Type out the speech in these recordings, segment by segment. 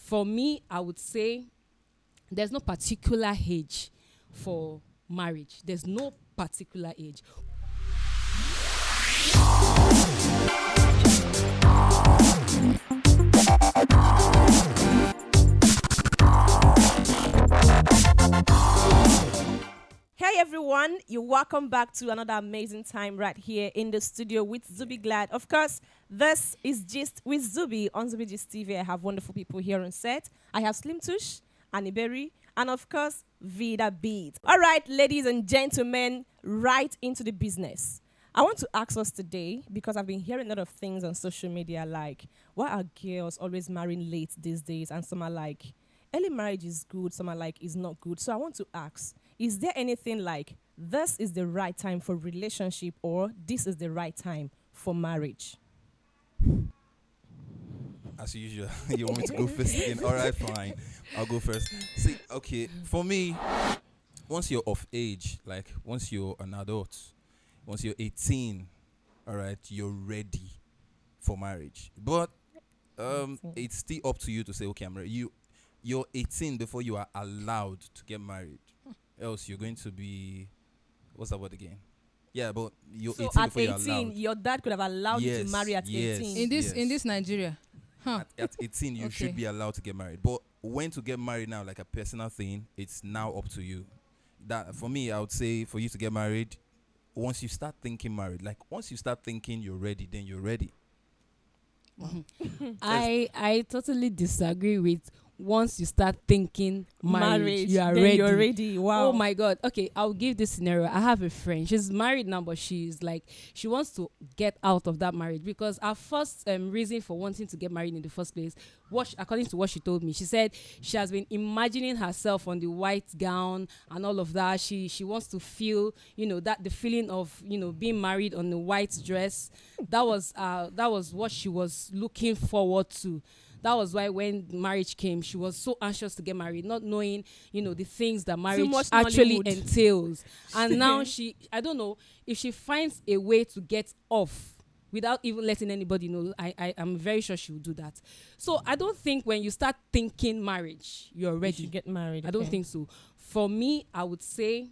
For me, I would say there's no particular age for marriage. There's no particular age. Hey everyone, you're welcome back to another amazing time right here in the studio with Zubi Glad. Of course, this is Gist with Zubi on Zubi Gist TV. I have wonderful people here on set. I have Slim Tush, Annie Berry, and of course, Vida Beat. All right, ladies and gentlemen, right into the business. I want to ask us today, because I've been hearing a lot of things on social media like, why are girls always marrying late these days? And some are like, early marriage is good, some are like, is not good. So I want to ask, is there anything like, this is the right time for relationship or this is the right time for marriage? As usual, you want me to go first again? All right, fine. I'll go first. See, okay, for me, once you're of age, like once you're an adult, once you're 18, all right, you're ready for marriage. But it's still up to you to say, okay, I'm ready. You're 18 before you are allowed to get married. Else you're going to be, what's that word again? Yeah, but you're So 18 at before you're 18, allowed. your dad could have allowed you to Yes, marry at yes. 18. In this Nigeria. Huh. At 18, you should Okay. be allowed to get married. But when to get married now, like a personal thing, it's now up to you. That for me, I would say for you to get married, once you start thinking married, like once you start thinking you're ready, then you're ready. I totally disagree with once you start thinking marriage, you are then ready. You're ready. Wow. Oh my God. Okay, I'll give this scenario. I have a friend. She's married now, but she's like, she wants to get out of that marriage because her first reason for wanting to get married in the first place, according to what she told me, she said she has been imagining herself on the white gown and all of that. She wants to feel, that the feeling of, being married on the white dress. That was what she was looking forward to. That was why when marriage came, she was so anxious to get married, not knowing, the things that marriage actually entails. And now I don't know, if she finds a way to get off without even letting anybody know, I'm very sure she will do that. So I don't think when you start thinking marriage, you're ready. You should get married. I don't think so. For me, I would say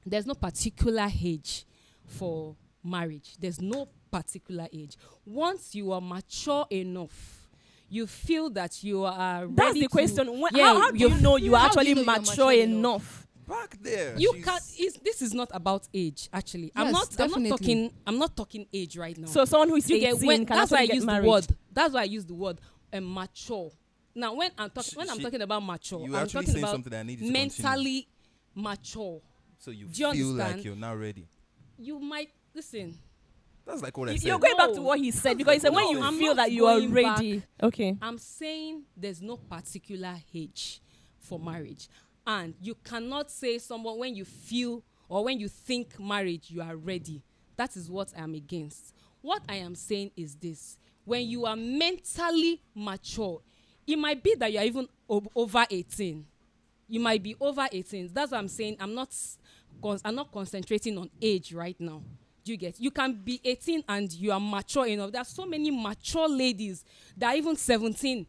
there's no particular age for marriage. There's no particular age. Once you are mature enough, you feel that you are ready. That's the question. How do you know you are How do actually you know you're mature mature enough? Back there. You she's- can't. This is not about age. Actually, Yes, definitely. I'm not talking age right now. So someone who is You get 18 can that's why I actually use get the married. word. That's why I use the word mature. Now, when I'm talking about mature, You I'm actually talking saying about something that I need you to mentally mature. So you Do you feel like understand? you're now ready. You might listen. That's like what I You're said. going back to No. what he said because he said when No, you I'm feel not that you are going ready. Okay. I'm saying there's no particular age for marriage. And you cannot say someone when you feel or when you think marriage, you are ready. That is what I am against. What I am saying is this. When you are mentally mature, it might be that you are even over 18. You might be over 18. That's what I'm saying. I'm not concentrating on age right now. Do you get? You can be 18 and you are mature enough. There are so many mature ladies that are even 17,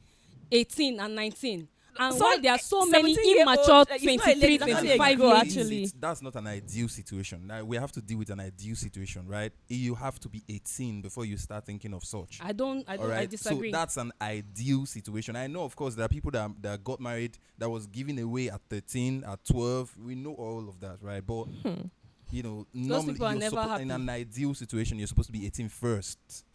18, and 19. And So why there are so many 17-year-old, immature it's not a 23, lady, that's actually a 25 girl, ladies. actually. That's not an ideal situation. Now, we have to deal with an ideal situation, right? You have to be 18 before you start thinking of such. I disagree. So that's an ideal situation. I know, of course, there are people that got married that was given away at 13, at 12. We know all of that, right? But normally people are never happy. in an ideal situation, you're supposed to be 18 first,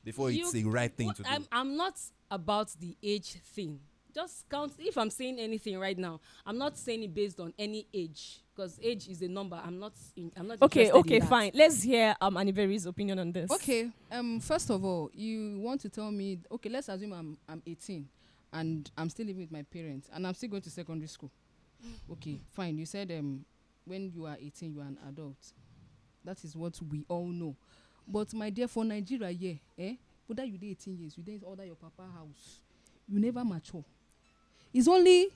before it's the right thing to do. I'm not about the age thing. Just count. If I'm saying anything right now, I'm not saying it based on any age because age is a number. I'm not. Okay, interested in that. fine. Let's hear Anivery's opinion on this. Okay. First of all, you want to tell me, okay, let's assume I'm 18 and I'm still living with my parents and I'm still going to secondary school. Okay, fine. You said when you are 18, you are an adult. That is what we all know. But my dear, for Nigeria, whether you did 18 years, you didn't order your papa house. You never mature. It's only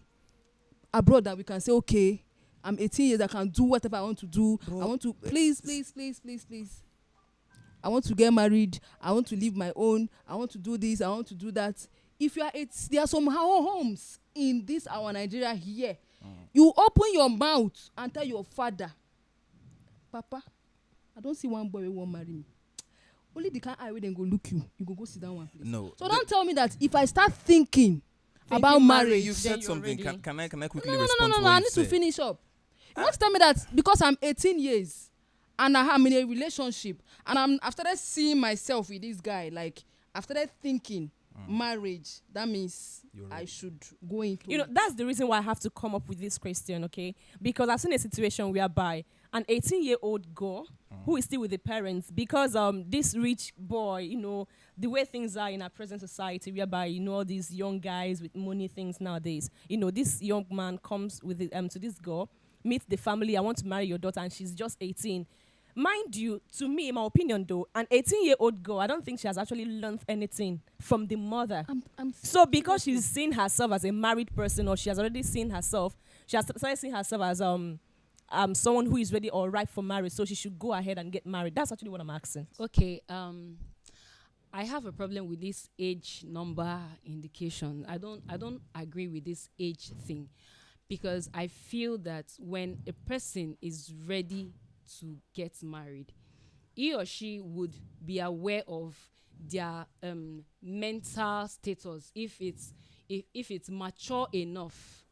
abroad that we can say, okay, I'm 18 years, I can do whatever I want to do. Bro, I want to, please. I want to get married. I want to live my own. I want to do this. I want to do that. if you are there are some homes in this our Nigeria here. You open your mouth and tell your father, Papa, I don't see one boy who won't marry me. Only the kind eye where they go look you. You go sit down one place. No. So don't tell me that if I start thinking about marriage, You said something. ready. Can I quickly no, respond to what I you need said? to finish up. You want to tell me that because I'm 18 years and I'm in a relationship and I've started seeing myself with this guy, like I've started thinking marriage, that means I should go into You know, that's the reason why I have to come up with this question, okay? Because I've seen a situation whereby an 18-year-old girl who is still with the parents, because this rich boy, you know, the way things are in our present society, whereby, you know, all these young guys with money things nowadays, you know, this young man comes with to this girl, meets the family, I want to marry your daughter, and she's just 18. Mind you, to me, in my opinion, though, an 18-year-old girl, I don't think she has actually learned anything from the mother. So because she's seen herself as a married person, or she has already seen herself, she has started seeing herself as someone who is ready or ripe for marriage, so she should go ahead and get married. That's actually what I'm asking. Okay, I have a problem with this age number indication. I don't agree with this age thing, because I feel that when a person is ready to get married, he or she would be aware of their mental status, if it's mature enough,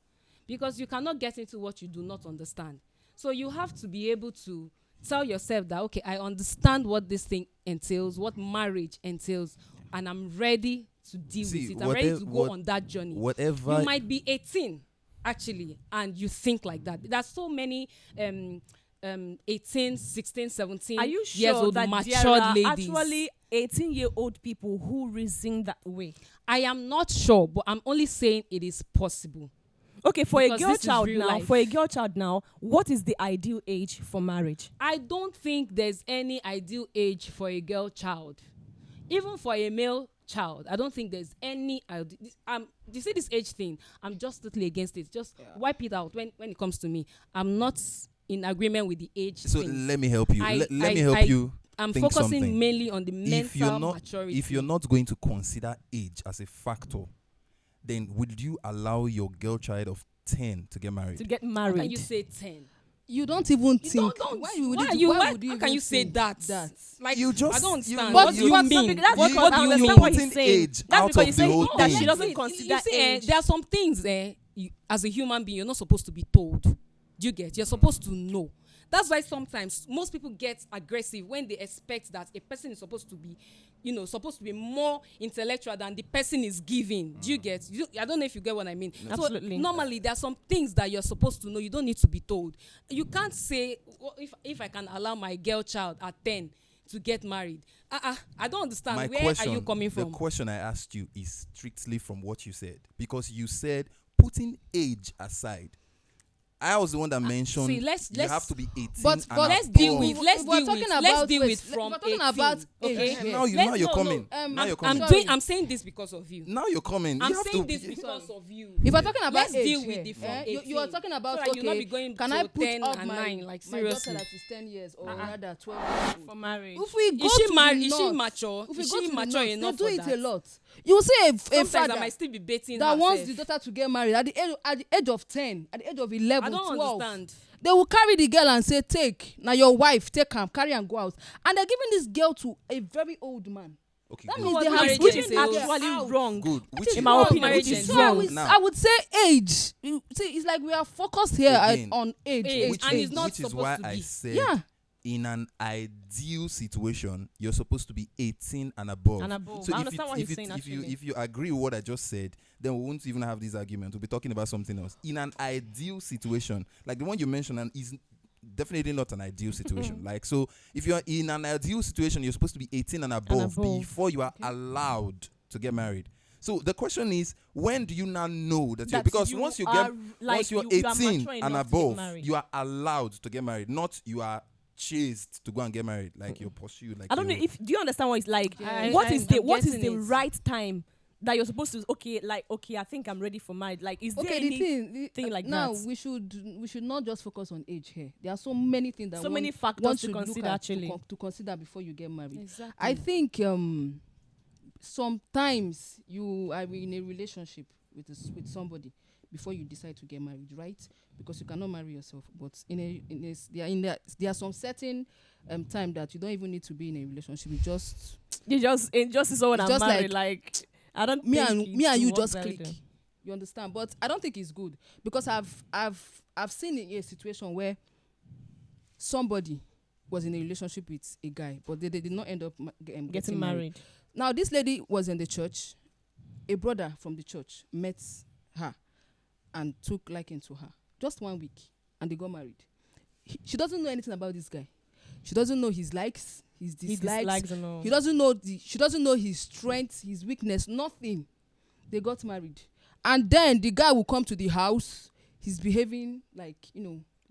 because you cannot get into what you do not understand. So you have to be able to tell yourself that, okay, I understand what this thing entails, what marriage entails, and I'm ready to deal with it. I'm ready to go on that journey. Whatever. You might be 18 actually, and you think like that. There's so many 18, 16, 17 Are you years sure old that matured there are ladies. actually 18-year-old people who reason that way? I am not sure, but I'm only saying it is possible. Okay, for Because a girl this is child real now, life. what is the ideal age for marriage? I don't think there's any ideal age for a girl child. Even for a male child, I don't think there's any you see this age thing, I'm just totally against it. Just wipe it out when it comes to me. I'm not in agreement with the age So thing. let me help you. Let me help you. I'm think focusing something. mainly on the mental maturity. If you're not going to consider age as a factor, then would you allow your girl child of 10 to get married? To get How married. can you say 10? you don't even think. Don't. Why Why would are you? you? Why Why would you how can even you say think that? Like You just- I don't understand. you- What you- do you but mean? That's What because do I you understand mean? what he's Putting saying. age That's out because of he's the saying whole that thing. she doesn't You consider see, age. there are some things as a human being, you're not supposed to be told. Do you get? You're supposed to know. That's why sometimes most people get aggressive when they expect that a person is supposed to be, supposed to be more intellectual than the person is giving. Do you get? I don't know if you get what I mean. Absolutely. So normally there are some things that you're supposed to know. You don't need to be told. You can't say, if I can allow my girl child at 10 to get married. I don't understand. Where are you coming from? The question I asked you is strictly from what you said, because you said putting age aside. I was the one that mentioned see, let's- you have to be 18 But and let's above. deal with If we're talking about- wait, from if we're talking 18. about okay. age here. Now Let's- you're no, coming. no. Now you're I'm coming. I'm saying this because of you. Now you're coming. I'm You have saying to this be- because of you. If we're talking about Let's age deal with here, the from you are 18. talking about, So that you'll not okay, be going can to I put 10 up and my 9, like, my daughter seriously. that is 10 years or rather 12 years old? For marriage. If we go Is she to married? the Is she north, mature? if we Is go she to the mature north, enough they do for it that? a lot. You see a Sometimes father I might still be baiting that her wants sef. the daughter to get married at the age of 10, at the age of 11, I don't 12. understand. They will carry the girl and say, take, now your wife, take her, carry and go out. And they're giving this girl to a very old man. Okay, That good. means What they have marriage Which is is entails. actually out. wrong. Good. Which Which is is In my wrong. opinion, Marriage which is entails. wrong. So Now- I would say age. You see, it's like we are focused here Again, on age. Age, which and is, it's not which is supposed why to I be. said Yeah. in an ideal situation, you're supposed to be 18 and above. And above. So I if understand it- what if he's it- saying, if you actually. if you agree with what I just said, then we won't even have this argument. We'll be talking about something else. In an ideal situation, like the one you mentioned, and is definitely not an ideal situation. Like, so if you're in an ideal situation, you're supposed to be 18 and above, above. before you are allowed to get married. So the question is, when do you now know that you're, That because you once you are, get like, once you're you are 18 mature and enough to get above, married. you are allowed to get married, not you are chased to go and get married, like you're pursued. Like I don't know you're- if do you understand what it's like? Yeah, What is I'm the getting it. right time that you're supposed to okay, I think I'm ready for marriage. Like, is there Okay, any thing like now that? we should not just focus on age here. There are so many things that So many one factors to should look consider, at actually. to consider before you get married. Exactly. I think sometimes you are in a relationship with somebody before you decide to get married, right? Because you cannot marry yourself. But there are some certain time that you don't even need to be in a relationship. You just is someone It's I'm just married. Like I don't me think and you works just very click. well. You understand? But I don't think it's good because I've seen a situation where somebody was in a relationship with a guy, but they did not end up getting married. Now this lady was in the church. A brother from the church met her and took liking to her. Just 1 week, and they got married. She doesn't know anything about this guy. She doesn't know his likes, his dislikes. and all. He doesn't know she doesn't know his strength, his weakness, nothing. They got married. And then the guy will come to the house. He's behaving like,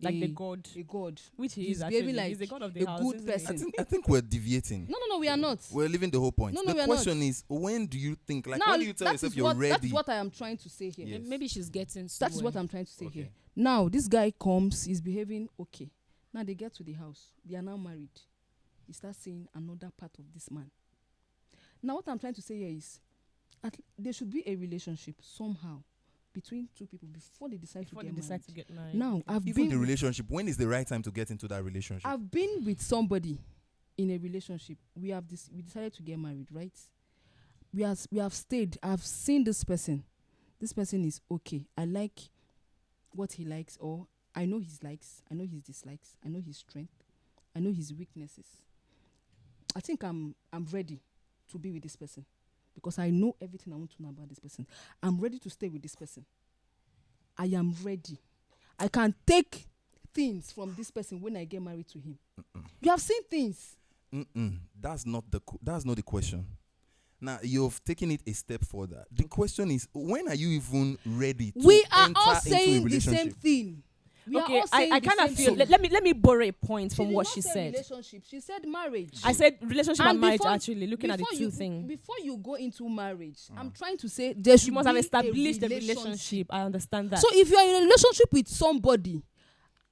Like a the god, a god. which he He's is behaving actually. like He's the god of the a house. good isn't he? person. I think we're deviating. No, we are not. We're leaving the whole point. No, The we are question is, when do you think? Like, Now, when do you tell that yourself is you're what, ready? That is what I am trying to say here. Yes. Maybe she's getting That is what somewhere. I'm trying to say Okay. here. Now, this guy comes, he's behaving okay. Now they get to the house. They are now married. He starts seeing another part of this man. Now, what I'm trying to say here is, there should be a relationship somehow between two people before they decide Before to they get decide married. to get married. Now, Even the relationship. When is the right time to get into that relationship? I've been with somebody in a relationship. We decided to get married, right? We have stayed. I've seen this person. This person is okay. I like what he likes, or I know his likes, I know his dislikes, I know his strength, I know his weaknesses. I think I'm ready to be with this person because I know everything I want to know about this person. I'm ready to stay with this person. I am ready. I can take things from this person when I get married to him. You have seen things. That's not the question. Now you've taken it a step further. The question is, when are you even ready to We are enter all into a saying the relationship? same thing. We are Okay, all saying I the kind of same feel. thing. Let me borrow a point from did what not she say said. Relationship. She said marriage. I said relationship and marriage. before- Actually, looking at the two things. Before you go into marriage, I'm trying to say there should You must be have established a the relationship. I understand that. So if you are in a relationship with somebody,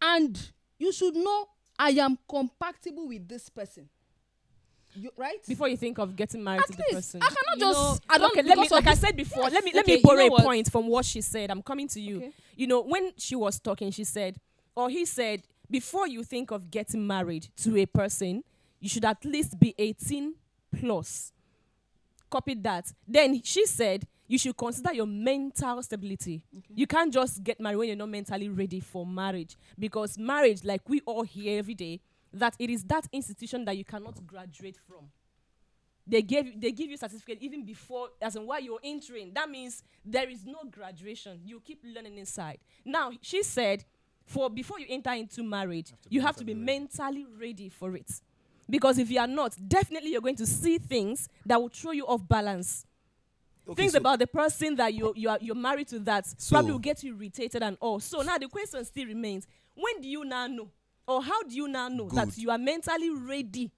and you should know I am compatible with this person, right? before you think of getting married At to the least person. I cannot You just. know, I don't. Okay, let me. because of Like I this- said before, Yes. let me Okay, you borrow know a what? point from what she said. I'm coming to you. Okay. You know, when she was talking, she said, or he said, before you think of getting married to a person, you should at least be 18 plus. Copied that. Then she said you should consider your mental stability. Okay. You can't just get married when you're not mentally ready for marriage, because marriage, like we all hear every day, that it is that institution that you cannot graduate from. They give you certificate even before, as in while you're entering. That means there is no graduation. You keep learning inside. Now, she said, before you enter into marriage, you have to be mentally ready for it. Because if you are not, definitely you're going to see things that will throw you off balance. Okay, Things so- about the person that you're married to that probably will get you irritated and all. So now the question still remains: when do you now know, or how do you now know that Good. you are mentally ready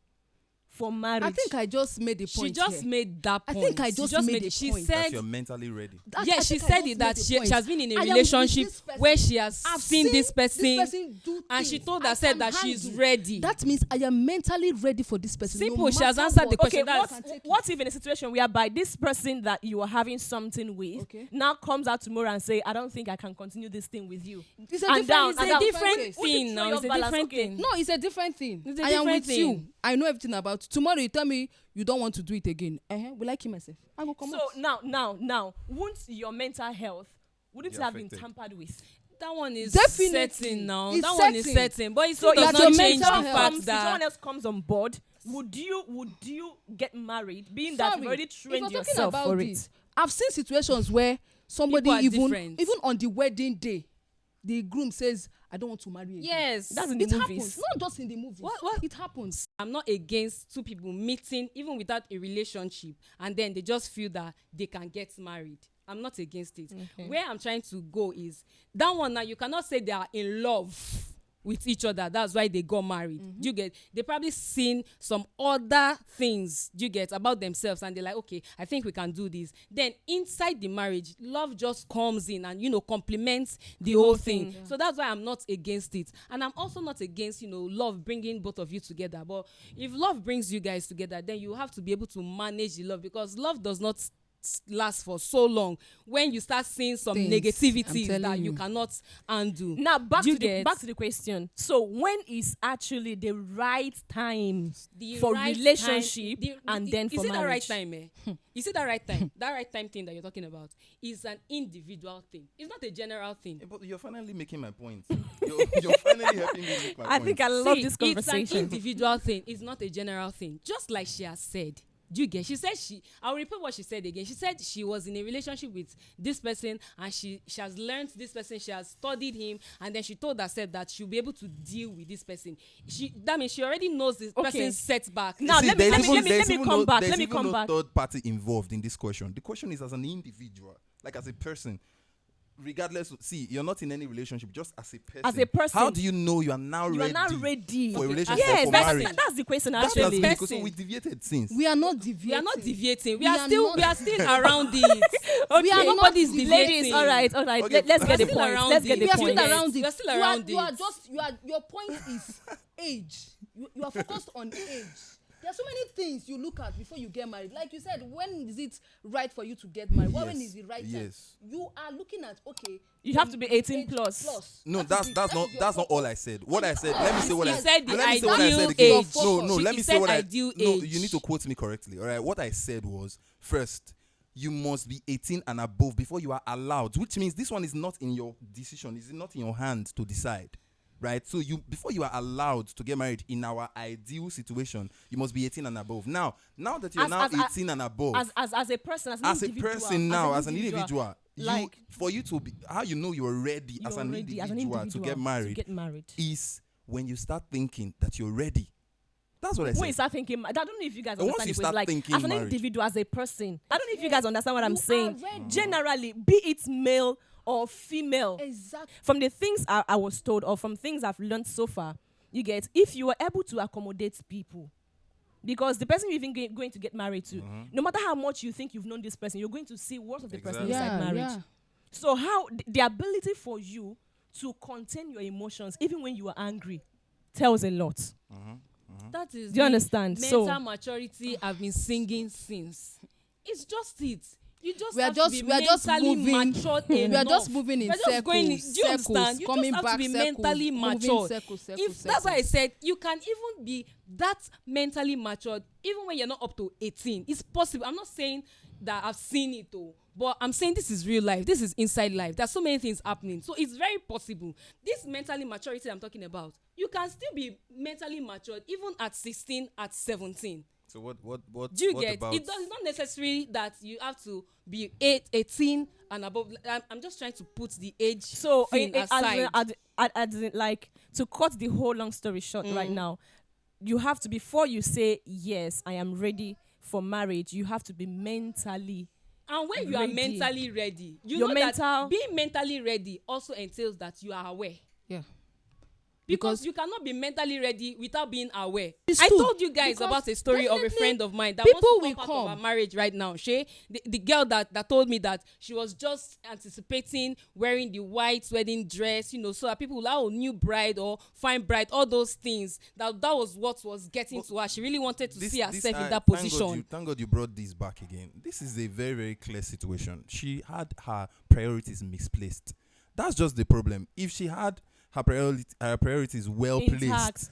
for marriage? I think I just made the She point. just here. made that I point. think I She just made made the it. She point. that said, you're mentally ready. yeah, she said it that she has been in a relationship where she has seen this person, do and she things. told I herself can that she's handle. ready. That means I am mentally ready for this person. Simple, No she has matter answered the what. question. Okay, That's- what if in a situation whereby this person that you are having something with Okay. now comes out tomorrow and say, I don't think I can continue this thing with you. It's a And different, down, It's and a down. different Would you thing throw now. your It's a balance? different Okay. thing. No, it's a different thing. It's a I am different with you. thing. I know everything about it. Tomorrow you tell me you don't want to do it again. Will I kill myself? I will come So out. now, won't your mental health, wouldn't it Be have been affected. tampered with? That one is Definitely. certain now. It's That one is certain. certain. But it So still does that your not change the mental health fact if someone that else comes on board, would you get married, being that you've already if you're trained talking yourself about for this, it? I've seen situations where somebody People are even different. on the wedding day, the groom says, "I don't want to marry again." yes, That's in the It movies. happens. Not just in the movies. What? It happens. I'm not against two people meeting even without a relationship, and then they just feel that they can get married. I'm not against it. Okay. Where I'm trying to go is that one now. You cannot say they are in love with each other. That's why they got married. Do you get? They probably seen some other things, do you get, about themselves, and they're like, okay, I think we can do this. Then inside the marriage, love just comes in and, complements the whole thing. So that's why I'm not against it. And I'm also not against, love bringing both of you together. But if love brings you guys together, then you have to be able to manage the love, because love does not last for so long when you start seeing some negativities that you cannot undo. Now back to the question. So when is actually the right time for relationship and then for marriage? Is it the right time? You see that right time? That right time thing that you're talking about is an individual thing. It's not a general thing. But you're finally making my point. You're finally helping me make my point. I think I love this conversation. It's an individual thing. It's not a general thing. Just like she has said. Do you get? She said I'll repeat what she said again. She said she was in a relationship with this person and she has learned this person, she has studied him, and then she told herself that she'll be able to deal with this person. That means she already knows this person's setback. Now let me come back. There's even no third party involved in this question. The question is as an individual, like as a person. Regardless, you're not in any relationship, just as a person. As a person. How do you know you are now ready for a relationship yes, or for marriage? That's the question actually. So we deviated since. We are not deviating. We are not deviating. We are still around it. We are nobody's deviating. Ladies, all right. Okay, Let's get the point. Let's get the point. We are still around it. We are still around it. Your point is age. You are focused on age. There are so many things you look at before you get married. Like you said, when is it right for you to get married? When is the right time? You are looking at, okay, you have to be 18 plus. No, that's not all I said. What I said, let me say what I said. Let me say what I said again. No, let me say what I No, you need to quote me correctly. All right, what I said was, first, you must be 18 and above before you are allowed, which means this one is not in your decision. It's not in your hand to decide. Right, so before you are allowed to get married in our ideal situation, you must be 18 and above. Now that you're 18 and above, as a person, as an individual, like for you to be, how you know you're ready as an individual to get married is when you start thinking that you're ready. That's what I said. When you start thinking, I don't know if you guys understand. Once you start thinking as an individual, as a person, I don't know if you guys understand what I'm saying. Generally, be it male or female. Exactly. From the things I was told or from things I've learned so far, you get, if you are able to accommodate people, because the person you're even going to get married to, no matter how much you think you've known this person, you're going to see worth of the person inside marriage. Yeah. So how the ability for you to contain your emotions, even when you are angry, tells a lot. That is, do you understand? Mental maturity I've been singing since. It's just it. You just we are have just to be we are just moving. We are just moving in circles. Do you understand? You coming just have back, to be circles, mentally matured. Circles. That's why I said you can even be that mentally matured even when you're not up to 18. It's possible. I'm not saying that I've seen it though, but I'm saying this is real life. This is inside life. There's so many things happening. So it's very possible. This mentally maturity I'm talking about, you can still be mentally matured even at 16, at 17. So what do you what get? about It's not necessary that you have to be 18 and above. I'm just trying to put the age thing aside. Like, to cut the whole long story short right now, you have to, before you say, yes, I am ready for marriage, you have to be mentally and when you are mentally ready, you know that being mentally ready also entails that you are aware. Yeah. Because you cannot be mentally ready without being aware. I told you guys about a story of a friend of mine that wants to come out of her marriage right now. The girl that told me that she was just anticipating wearing the white wedding dress, so that people will new bride or fine bride, all those things. That was what was getting to her. She really wanted to see herself in that position. Thank God you brought this back again. This is a very, very clear situation. She had her priorities misplaced. That's just the problem. If she had her priorities well placed,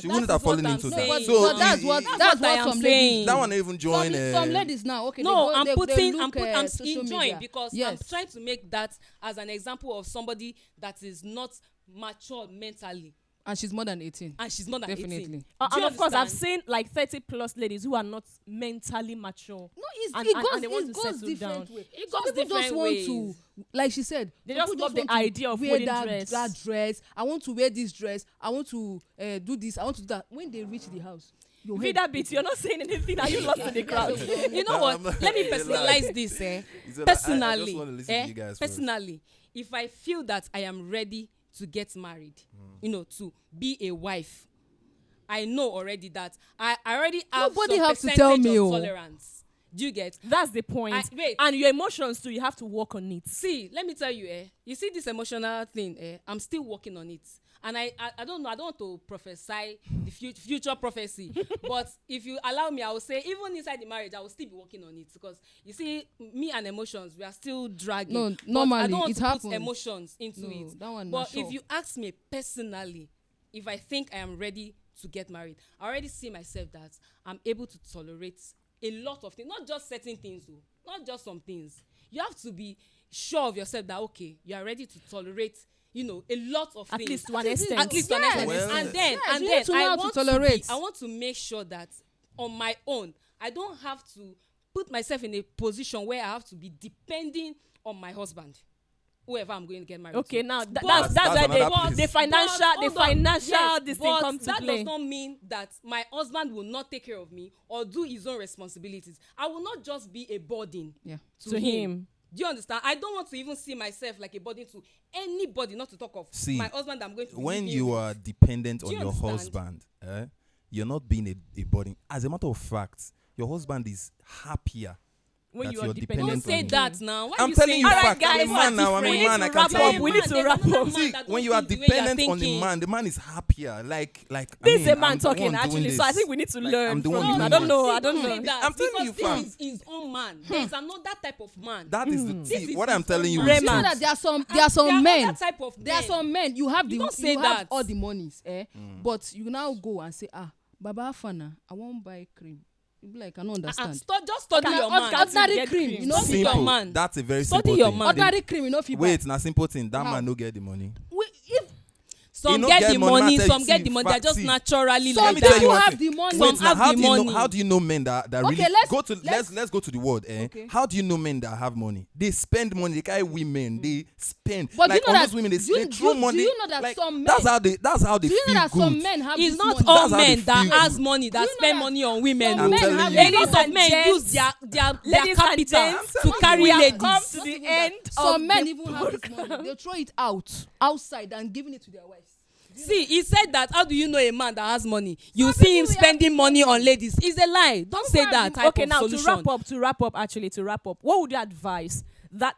she wouldn't have fallen into that. So that's what I'm saying. That one even join. Some ladies now, okay. No, I'm enjoying because I'm trying to make that as an example of somebody that is not mature mentally. And she's more than 18. And she's more than Definitely. 18. And of course, I've seen like 30 plus ladies who are not mentally mature. No, it goes different way. It goes people different just ways. want to, like she said, they just love the idea of wearing that dress. I want to wear this dress. I want to do this. I want to do that. When they reach the house, Vida bit, you're not saying anything. Are you lost in the crowd? You know what? Let me personalize this. Personally, I just want to listen to you guys personally, if I feel that I am ready to get married, to be a wife, I know already that I already have Nobody some have to percentage tell me, of oh. tolerance. Do you get? That's the point. Wait. And your emotions too, you have to work on it. See, let me tell you, you see this emotional thing, I'm still working on it. And I don't know, I don't want to prophesy the future prophecy. But if you allow me, I will say, even inside the marriage, I will still be working on it. Because, you see, me and emotions, we are still dragging. No, But normally, I don't want it to happens. put emotions into it. That one, But sure. if you ask me personally, if I think I am ready to get married, I already see myself that I'm able to tolerate a lot of things. Not just certain things, though. Not just some things. You have to be sure of yourself that, okay, you are ready to tolerate a lot of At things. least to an extent. At least to an extent. Well, And then, yes, you need to know how to I tolerate. want to make sure that on my own, I don't have to put myself in a position where I have to be depending on my husband, whoever I'm going to get married Okay, to. now But- that's another where piece. the financial hold on. this Yes, thing but comes to that play. does not mean that my husband will not take care of me or do his own responsibilities. I will not just be a burden Yeah. To him. Do you understand? I don't want to even see myself like a burden to anybody, not to talk of See, my husband that I'm going to be when living you with. are dependent Do on you your understand? husband, you're not being a burden. As a matter of fact, your husband is happier. When that you are you're dependent Don't dependent say on him. that now. Why I'm you telling saying you that? Alright, fact. I'm a guys, man now. I'm a different. man. I We can need to tell wrap you. up. We need to wrap up. See, when you are dependent on the man, the man is happier. Like This is a I'm man the talking one actually, doing so I this. think we need to Like, learn I'm the from one him. doing I don't this. know. I don't Don't know. say that, I'm telling you, because fam. this is his own man. There is another type of man. That is the This see, is what his I'm telling you. own is- You know man. that there are some There are men. other type of There are men. some men. You have You the don't say you have that. all the monies, but you now go and say, Baba Afana, I won't buy cream. You be like, I don't understand. Just study Okay, your okay, man. Ordinary get cream, cream. you know, Study fit buy. your Simple. man. That's a very Study simple your thing. man. Ordinary cream, you know, fit buy. Wait, now simple thing. That How? man no get the money. Some no get get the money, money, man, some see, get the money. They're just see. naturally Some Let like me tell you that. one have thing. the money. Wait, Some now have how the do you know? money. How do you know men that Okay, really let's- go to let's- let's go to the world? Okay. How do you know men that have money? They spend money. They carry women. They spend. But like do you know on those that- women, they, do you- they do throw you- money. do you know that like, some That's men- how they. That's how they Do you feel know that good. some men have It's this not money? all That's how they men that feel has good. money that Do you know spend that money on women. some I'm oh. men telling have you. A this lot money. of men gents, use their ladies and capital gents, to carry we have ladies. come to Not the even that. end Some of men the even have this money. They throw it outside and giving it to their wives. See, he said that. How do you know a man that has money? You see him people spending money on ladies. It's a lie. Don't say that type Okay, of now solution. to wrap up, what would you advise that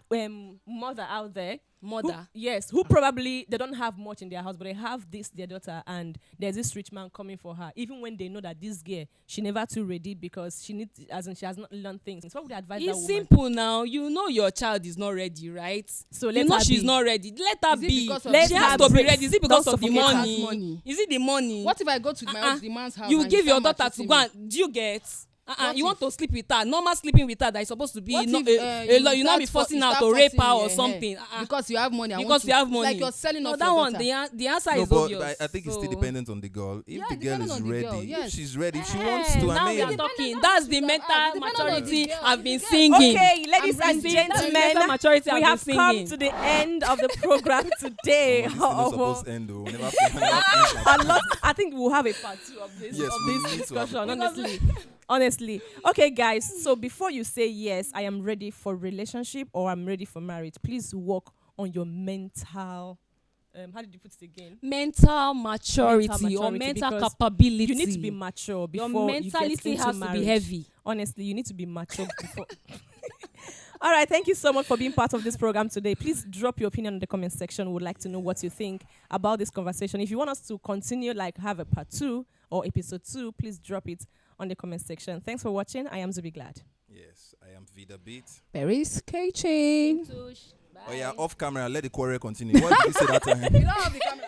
mother out there, Mother. who probably they don't have much in their house, but they have their daughter, and there's this rich man coming for her, even when they know that this girl, she never too ready because she has not learned things. So what would you advise that It's woman? simple now. You know your child is not ready, right? So You let know her she's be. not ready. Let her Is it be. because of Let She her has to be be. ready. Is it because Don't of the suffocate her. money? Money. Is it the money? What if I go to the man's house? You and give he your start daughter to maltreating go me? and do you get? What You want if- to sleep with her? Normal sleeping with her that is supposed to be What not if, a law. You not be forcing her to rape her or something. Because you have money. I Because want to. you have It's money. like you're selling No, off that your one. daughter. The answer No, is but obvious. I think it's still So- dependent on the girl. If Yeah, the girl depending is on the ready, girl, yes. if she's ready, if she Eh, wants to, now I we are mean, talking. That's the mental depending on the maturity girl. I've been If the girl- singing. Okay, ladies I'm and ready. That's the gentlemen, mental maturity we I've have been come singing. to the end of the program today. this is not supposed to end though. We never finish like A lot. I think we'll have a part 2 of this Yes, we need to have a discussion. part Honestly, honestly. Okay, guys. So before you say yes, I am ready for relationship or I'm ready for marriage, please work on your mental. How did you put it again? Mental maturity, or maturity, mental because capability. You need to be mature before Your you get mentality into has to marriage. be heavy. Honestly, you need to be mature before. All right, thank you so much for being part of this program today. Please drop your opinion in the comment section. We'd like to know what you think about this conversation. If you want us to continue, like have a part 2 or episode 2, please drop it on the comment section. Thanks for watching. I am Zubi Glad. Yes, I am Vida Beat. Paris K-Chain. Oh yeah, off camera, let the quarrel continue. What did you say that time? You don't have the camera.